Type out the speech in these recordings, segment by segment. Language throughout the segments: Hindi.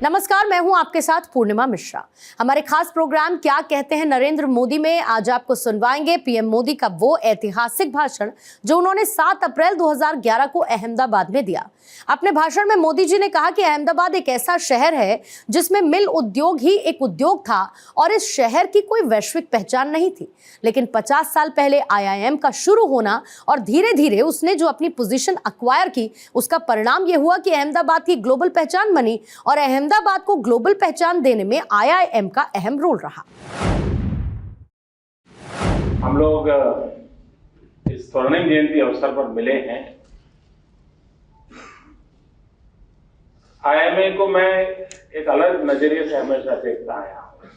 नमस्कार, मैं हूं आपके साथ पूर्णिमा मिश्रा। हमारे खास प्रोग्राम क्या कहते हैं नरेंद्र मोदी में आज आपको सुनवाएंगे पीएम मोदी का वो ऐतिहासिक भाषण जो उन्होंने 7 अप्रैल 2011 को अहमदाबाद में दिया। अपने भाषण में मोदी जी ने कहा कि अहमदाबाद एक ऐसा शहर है जिसमें मिल उद्योग ही एक उद्योग था और इस शहर की कोई वैश्विक पहचान नहीं थी, लेकिन 50 साल पहले IIM का शुरू होना और धीरे धीरे उसने जो अपनी पोजीशन एक्वायर की, उसका परिणाम यह हुआ कि अहमदाबाद की ग्लोबल पहचान बनी और अहमदाबाद को ग्लोबल पहचान देने में IIM का अहम रोल रहा। हम लोग इस स्वर्णिम जयंती अवसर पर मिले हैं। IIM को मैं एक अलग नजरिए से हमेशा देखता आया हूं।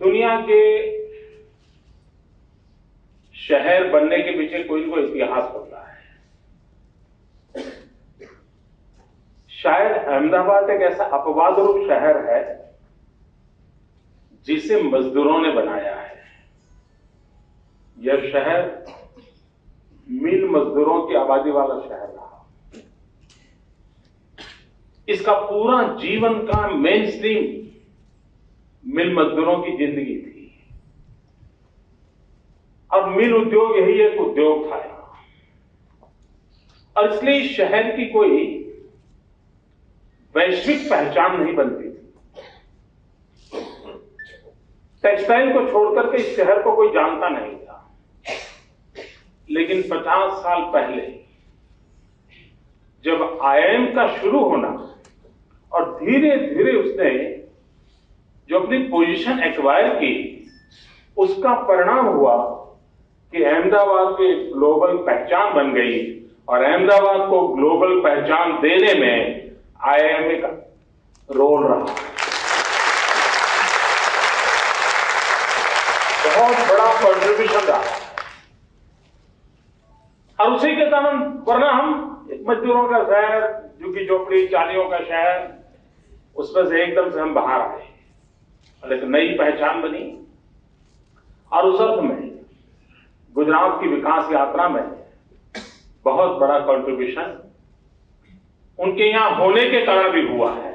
दुनिया के शहर बनने के पीछे कोई न कोई इतिहास होता है। शायद अहमदाबाद एक ऐसा अपवाद रूप शहर है जिसे मजदूरों ने बनाया है। यह शहर मिल मजदूरों की आबादी वाला शहर रहा। इसका पूरा जीवन का मेन स्ट्रीम मिल मजदूरों की जिंदगी थी और मिल उद्योग यही एक उद्योग था यहां, और इसलिए इस शहर की कोई वैश्विक पहचान नहीं बनती थी। टेक्सटाइल को छोड़कर के इस शहर को कोई जानता नहीं था, लेकिन 50 साल पहले जब IIM का शुरू होना और धीरे धीरे उसने जो अपनी पोजीशन एक्वायर की, उसका परिणाम हुआ कि अहमदाबाद की ग्लोबल पहचान बन गई और अहमदाबाद को ग्लोबल पहचान देने में IIM का रोल रहा। बहुत बड़ा कंट्रीब्यूशन रहा और उसी के कारण, वरना हम एक मजदूरों का शहर, झुग्गी झोपड़ी चालियों का शहर, उसमें से एकदम से हम बाहर आए और एक नई पहचान बनी। और उस अर्थ में गुजरात की विकास यात्रा में बहुत बड़ा कंट्रीब्यूशन उनके यहां होने के कारण भी हुआ है।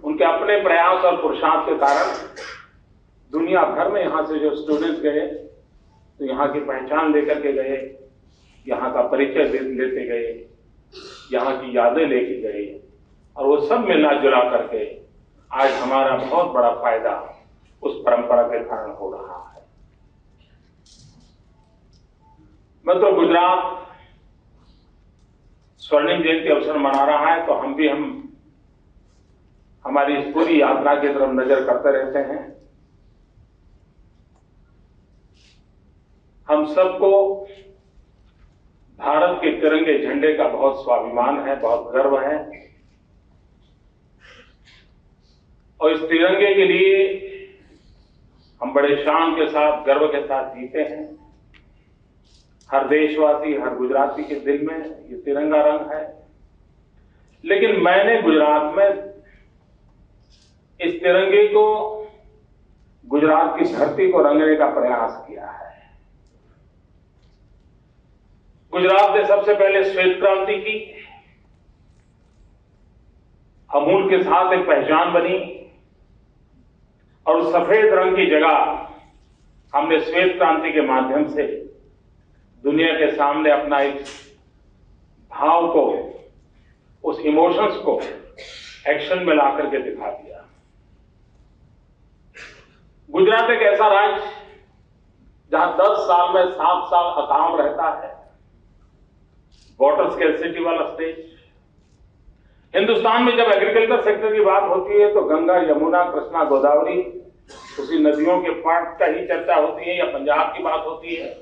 उनके अपने प्रयास और पुरुषार्थ के कारण दुनिया भर में यहां से जो स्टूडेंट्स गए तो यहां की पहचान लेकर के गए, यहां का परिचय लेते गए, यहां की यादें लेके गए, और वो सब मिला जुला करके आज हमारा बहुत बड़ा फायदा उस परंपरा के कारण हो रहा है। मैं तो गुजरात स्वर्णिम जयंती अवसर मना रहा है तो हम हमारी इस पूरी यात्रा की तरफ नजर करते रहते हैं। हम सबको भारत के तिरंगे झंडे का बहुत स्वाभिमान है, बहुत गर्व है, और इस तिरंगे के लिए हम बड़े शान के साथ, गर्व के साथ जीते हैं। हर देशवासी, हर गुजराती के दिल में ये तिरंगा रंग है। लेकिन मैंने गुजरात में इस तिरंगे को, गुजरात की धरती को रंगने का प्रयास किया है। गुजरात ने सबसे पहले श्वेत क्रांति की, अमूल के साथ एक पहचान बनी, और सफेद रंग की जगह हमने श्वेत क्रांति के माध्यम से दुनिया के सामने अपना एक भाव को, उस इमोशंस को एक्शन में ला करके दिखा दिया। गुजरात एक ऐसा राज्य जहां 10 साल में 7 साल अकाम रहता है, वाटर स्कैर्सिटी वाला स्टेट। हिंदुस्तान में जब एग्रीकल्चर सेक्टर की बात होती है तो गंगा, यमुना, कृष्णा, गोदावरी, उसी नदियों के पार्ट का ही चर्चा होती है, या पंजाब की बात होती है।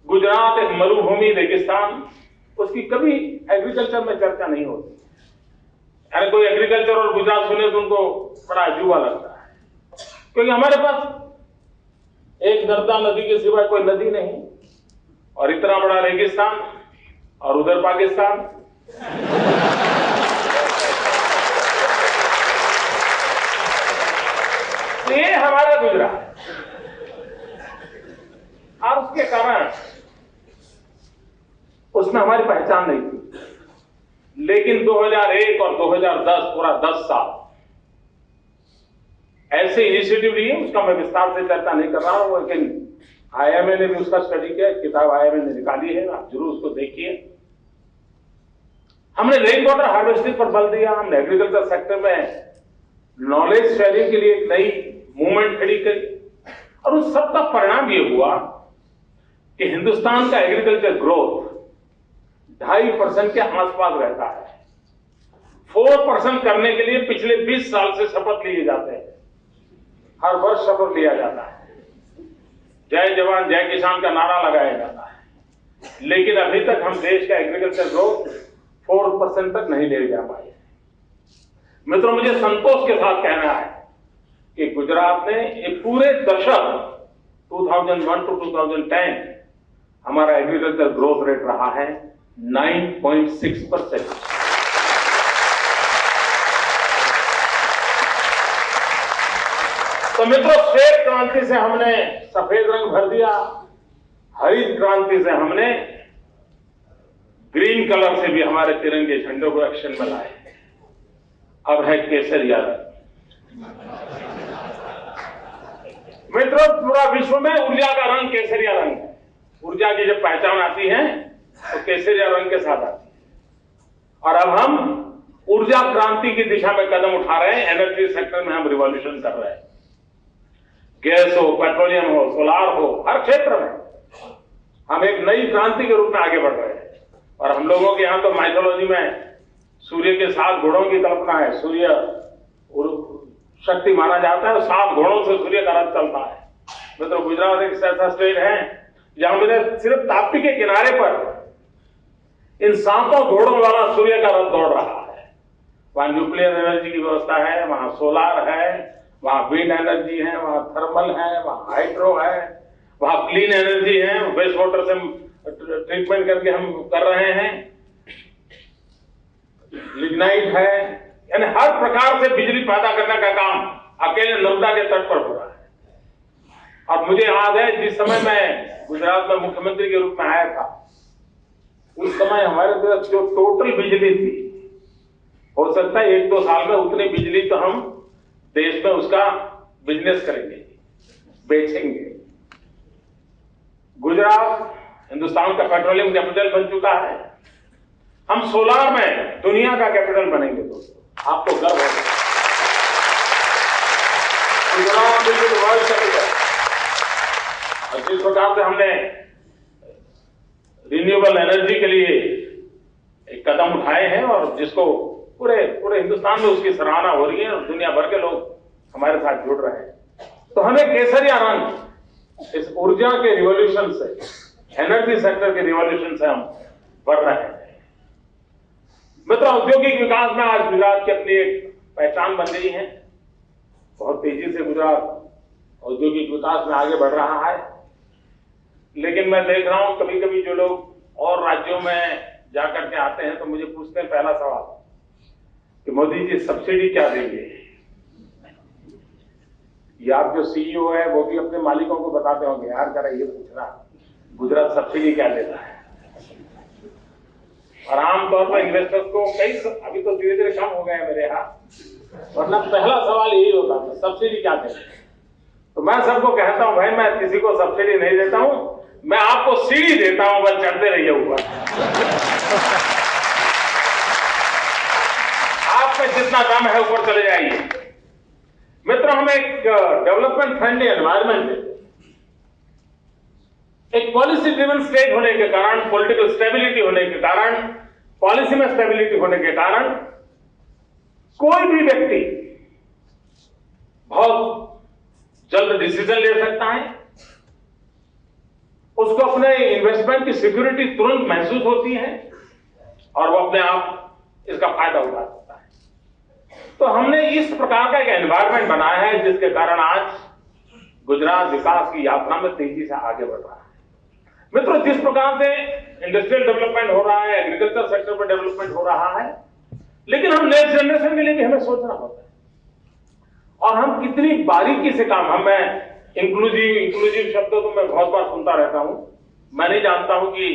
गुजरात एक मरुभूमि, रेगिस्तान, उसकी कभी एग्रीकल्चर में चर्चा नहीं होती। यानी कोई एग्रीकल्चर और गुजरात सुने तो उनको बड़ा अजूबा लगता है, क्योंकि हमारे पास एक नर्मदा नदी के सिवाय कोई नदी नहीं, और इतना बड़ा रेगिस्तान, और उधर पाकिस्तान। ये हमारा गुजरात, और उसके कारण उसमें हमारी पहचान नहीं थी। लेकिन 2001 और 2010 पूरा 10 साल ऐसे इनिशिएटिव लिए, उसका मैं विस्तार से चर्चा नहीं कर रहा हूं, लेकिन IIMA ने भी उसका स्टडी किया, किताब IIMA ने निकाली है, आप जरूर उसको देखिए। हमने रेन वाटर हार्वेस्टिंग पर बल दिया, हमने एग्रीकल्चर सेक्टर में नॉलेज शेयरिंग के लिए एक नई मूवमेंट खड़ी करी, और उस सब का परिणाम ये हुआ कि हिंदुस्तान का एग्रीकल्चर ग्रोथ 2.5% के आसपास रहता है। 4% करने के लिए पिछले 20 साल से शपथ लिए जाते हैं, हर वर्ष शपथ लिया जाता है, जय जवान जय किसान का नारा लगाया जाता है, लेकिन अभी तक हम देश का एग्रीकल्चर ग्रोथ 4% तक नहीं ले जा पाए। मित्रों, मुझे संतोष के साथ कहना है कि गुजरात ने ये पूरे दशक 2001 to 2010 हमारा एग्रीकल्चर ग्रोथ रेट रहा है 9.6%। तो मित्रों, श्वेत क्रांति से हमने सफेद रंग भर दिया, हरित क्रांति से हमने ग्रीन कलर से भी हमारे तिरंगे झंडों को एक्शन में लाए। अब है केसरिया रंग। मित्रों, पूरा विश्व में ऊर्जा का रंग केसरिया रंग है। ऊर्जा की जब पहचान आती है तो केसरिया रंग के साथ आती है। और अब हम ऊर्जा क्रांति की दिशा में कदम उठा रहे हैं। एनर्जी सेक्टर में हम रिवॉल्यूशन कर रहे हैं। गैस हो, पेट्रोलियम हो, सोलार हो, हर क्षेत्र में हम एक नई क्रांति के रूप में आगे बढ़ रहे हैं। और हम लोगों के यहाँ तो माइथोलॉजी में सूर्य के 7 घोड़ों की कल्पना है। सूर्य शक्ति माना जाता है, 7 घोड़ों से सूर्य का रथ चलता है। मित्रों, गुजरात एक ऐसा स्टेट है जहां मुझे सिर्फ ताप्ती के किनारे पर इन 7 घोड़ों वाला सूर्य का रथ दौड़ रहा है। वहां न्यूक्लियर एनर्जी की व्यवस्था है, वहां सोलार है, वहां विंड एनर्जी है, वहां थर्मल है, वहां हाइड्रो है, वहां क्लीन एनर्जी है, वेस्ट वाटर से ट्रीटमेंट करके हम कर रहे हैं, लिग्नाइट है, यानी हर प्रकार से बिजली पैदा करने का काम अकेले नर्मदा के तट पर हो रहा है। और मुझे याद है, जिस समय मैं गुजरात में मुख्यमंत्री के रूप में आया था, उस समय हमारे पास जो टोटल बिजली थी, हो सकता है 1-2 साल में उतनी बिजली तो हम देश में उसका बिजनेस करेंगे, बेचेंगे। गुजरात हिंदुस्तान का पेट्रोलियम कैपिटल बन चुका है। हम सोलार में दुनिया का कैपिटल बनेंगे। दोस्तों, आपको गर्व होगा। Gujarat will be the world capital. और जिस प्रकार से हमने रिन्यूएबल एनर्जी के लिए एक कदम उठाए हैं और जिसको पूरे हिंदुस्तान में उसकी सराहना हो रही है और दुनिया भर के लोग हमारे साथ जुड़ रहे हैं, तो हमें केसरिया रंग इस ऊर्जा के रिवॉल्यूशन से, एनर्जी सेक्टर के रिवॉल्यूशन से हम बढ़ रहे हैं। मित्रों, औद्योगिक विकास में आज गुजरात की अपनी एक पहचान बन गई है। बहुत तेजी से गुजरात औद्योगिक विकास में आगे बढ़ रहा है। लेकिन मैं देख रहा हूं कभी कभी जो लोग और राज्यों में जाकर के आते हैं तो मुझे पूछते हैं पहला सवाल कि मोदी जी सब्सिडी क्या देंगे। ये आप जो सीईओ है वो भी अपने मालिकों को बताते होंगे, यार जरा ये पूछना गुजरात सब्सिडी क्या देता है। और आमतौर पर इन्वेस्टर्स को अभी तो धीरे धीरे कम हो गए हैं मेरे यहाँ, वरना पहला सवाल यही होता था सब्सिडी क्या देंगे। तो मैं सबको कहता हूं, भाई मैं किसी को सब्सिडी नहीं देता हूं, मैं आपको सीढ़ी देता हूं, बस चढ़ते रहिए ऊपर। आप में जितना दम है ऊपर चले जाइए। मित्रों, हम एक डेवलपमेंट फ्रेंडली एनवायरमेंट, एक पॉलिसी ड्रिवन स्टेट होने के कारण, पॉलिटिकल स्टेबिलिटी होने के कारण, पॉलिसी में स्टेबिलिटी होने के कारण कोई भी व्यक्ति बहुत जल्द डिसीजन ले सकता है। उसको अपने इन्वेस्टमेंट की सिक्योरिटी तुरंत महसूस होती है और वो अपने आप इसका फायदा उठा सकता है। तो हमने इस प्रकार का एक एनवायरमेंट बनाया है जिसके कारण आज गुजरात विकास की यात्रा में तेजी से आगे बढ़ रहा है। मित्रों, जिस प्रकार से इंडस्ट्रियल डेवलपमेंट हो रहा है, एग्रीकल्चर सेक्टर पर डेवलपमेंट हो रहा है, लेकिन हम नेक्स्ट जनरेशन के लिए भी हमें सोचना होता है। और हम कितनी बारीकी से काम, मैं इंक्लूसिव शब्दों को मैं बहुत बार सुनता रहता हूं। मैं नहीं जानता हूं कि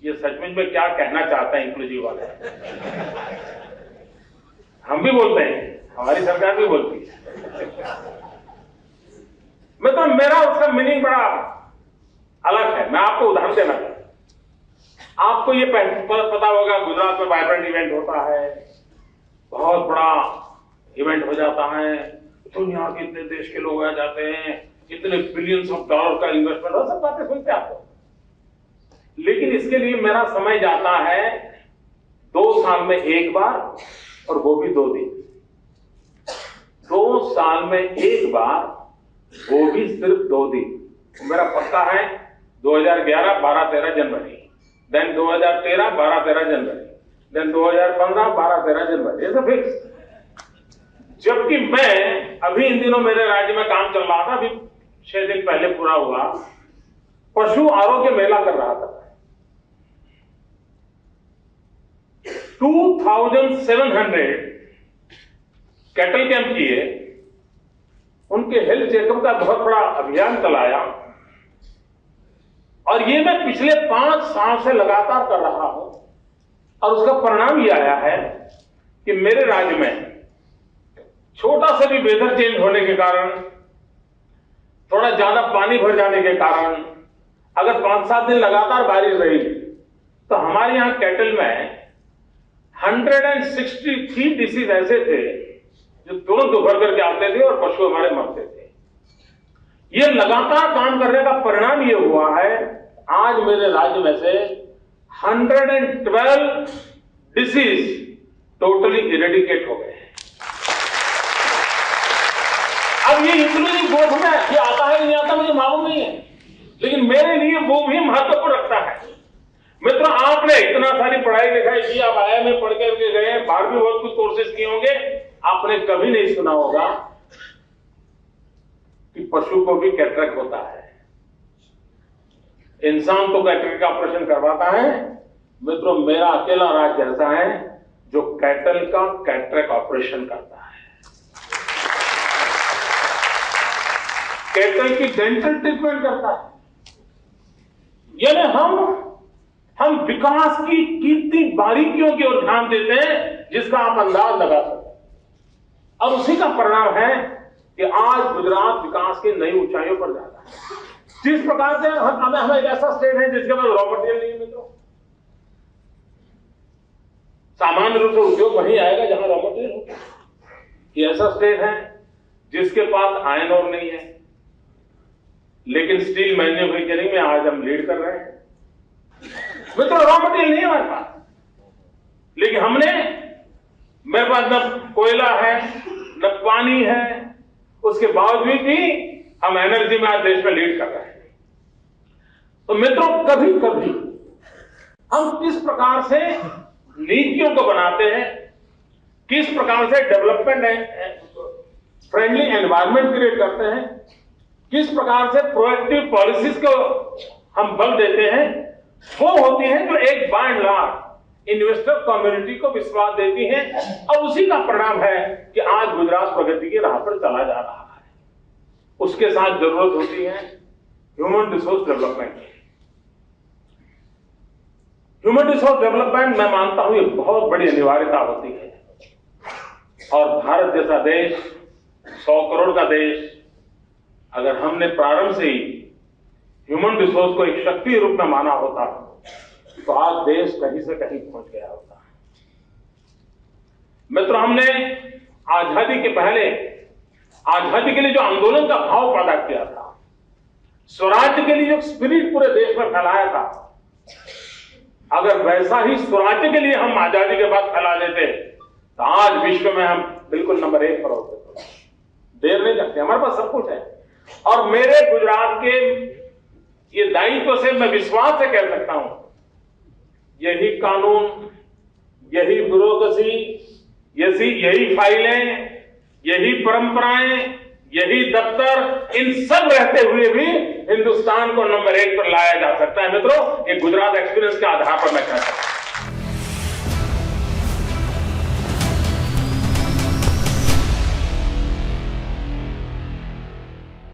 ये सचमुच में क्या कहना चाहते हैं इंक्लूसिव वाले। हम भी बोलते हैं, हमारी सरकार भी बोलती है। मतलब मेरा उसका मीनिंग बड़ा अलग है। मैं आपको उदाहरण देना चाहता हूं। आपको ये पता होगा, गुजरात में वाइब्रेंट इवेंट होता है, बहुत बड़ा इवेंट हो जाता है, दुनिया के इतने देश के लोग आ जाते हैं, इतने बिलियंस ऑफ डॉलर का इन्वेस्टमेंट हो, सब बातें सुनते आपको। लेकिन इसके लिए मेरा समय जाता है 2 साल में एक बार, और वो भी 2 दिन। 2 साल में एक बार, वो भी सिर्फ 2 दिन। मेरा पक्का है 2011 12-13 जनवरी, देन 2013 12-13 जनवरी, देन 2015 12-13 जनवरी, ऐसा फिक्स। जबकि मैं अभी इन दिनों मेरे राज्य में काम चल रहा था, अभी 6 दिन पहले पूरा हुआ, पशु आरोग्य मेला कर रहा था। 2700 कैटल कैंप किए, उनके हेल्थ चेकअप का बहुत बड़ा अभियान चलाया, और ये मैं पिछले 5 साल से लगातार कर रहा हूं। और उसका परिणाम ये आया है कि मेरे राज्य में छोटा सा भी वेदर चेंज होने के कारण, थोड़ा ज्यादा पानी भर जाने के कारण, अगर 5-7 दिन लगातार बारिश रही, तो हमारे यहां कैटल में 163 डिसीज ऐसे थे जो तुरंत उभर करके आते थे और पशु हमारे मरते थे। ये लगातार काम करने का परिणाम ये हुआ है, आज मेरे राज्य में से 112 डिसीज टोटली इरेडिकेट हो गए। अब ये इंक्लूसिव ग्रोथ में ये आता है नहीं आता मुझे मालूम नहीं है, लेकिन मेरे लिए वो भी महत्वपूर्ण रखता है। मित्रों, आपने इतना सारी पढ़ाई लिखाई की, आप IIM में पढ़ करके गए, बाहर भी बहुत कुछ कोर्सेज किए होंगे, आपने कभी नहीं सुना होगा कि पशु को भी कैटरेक्ट होता है। इंसान तो कैटरेक्ट का ऑपरेशन करवाता है। मित्रों, मेरा अकेला राज्य ऐसा है जो कैटल का कैटरेक्ट ऑपरेशन करता है। कैटल की डेंटल ट्रीटमेंट करता है। यानी हम विकास की कितनी बारीकियों की ओर ध्यान देते हैं जिसका आप अंदाज लगा सकते हैं। और उसी का परिणाम है कि आज गुजरात विकास की नई ऊंचाइयों पर जाता है। जिस प्रकार से हम एक ऐसा स्टेट है जिसके पास रॉ मटेरियल नहीं है। मित्रों, सामान्य रूप से उद्योग वहीं आएगा जहां रॉ मटेरियल होगा। ये ऐसा स्टेट है जिसके पास आयरन ओर नहीं है, लेकिन स्टील मैन्युफैक्चरिंग में आज हम लीड कर रहे हैं। मित्रों, रॉ मटेरियल नहीं है हमारे पास, लेकिन मेरे पास न कोयला है न पानी है, उसके बावजूद भी हम एनर्जी में आज देश में लीड कर रहे हैं। तो मित्रों, कभी कभी हम किस प्रकार से नीतियों को बनाते हैं, किस प्रकार से डेवलपमेंट फ्रेंडली एनवायरनमेंट क्रिएट करते हैं, किस प्रकार से प्रोएक्टिव पॉलिसीज को हम बल देते हैं, वो होती हैं जो एक by and large investor community को विश्वास देती हैं। और उसी का परिणाम है कि आज गुजरात प्रगति की राह पर चला जा रहा है। उसके साथ जरूरत होती है ह्यूमन रिसोर्स डेवलपमेंट की। ह्यूमन रिसोर्स डेवलपमेंट, मैं मानता हूं, ये बहुत बड़ी अनिवार्यता होती है। और भारत जैसा देश, 100 करोड़ का देश, अगर हमने प्रारंभ से ही ह्यूमन रिसोर्स को एक शक्ति रूप में माना होता तो आज देश कहीं से कहीं पहुंच गया होता। मित्रों, हमने आजादी के पहले आजादी के लिए जो आंदोलन का भाव पैदा किया था, स्वराज्य के लिए जो स्पिरिट पूरे देश में फैलाया था, अगर वैसा ही स्वराज्य के लिए हम आजादी के बाद फैला देते तो आज विश्व में हम बिल्कुल नंबर 1 पर होते। देर नहीं लगती, हमारे पास सब कुछ है। और मेरे गुजरात के ये दायित्व से मैं विश्वास से कह सकता हूं, यही कानून, यही ब्यूरोक्रेसी, यही फाइलें, यही परंपराएं, यही दफ्तर, इन सब रहते हुए भी हिंदुस्तान को नंबर 1 पर लाया जा सकता है। मित्रों, ये गुजरात एक्सपीरियंस के आधार पर मैं कहता हूं।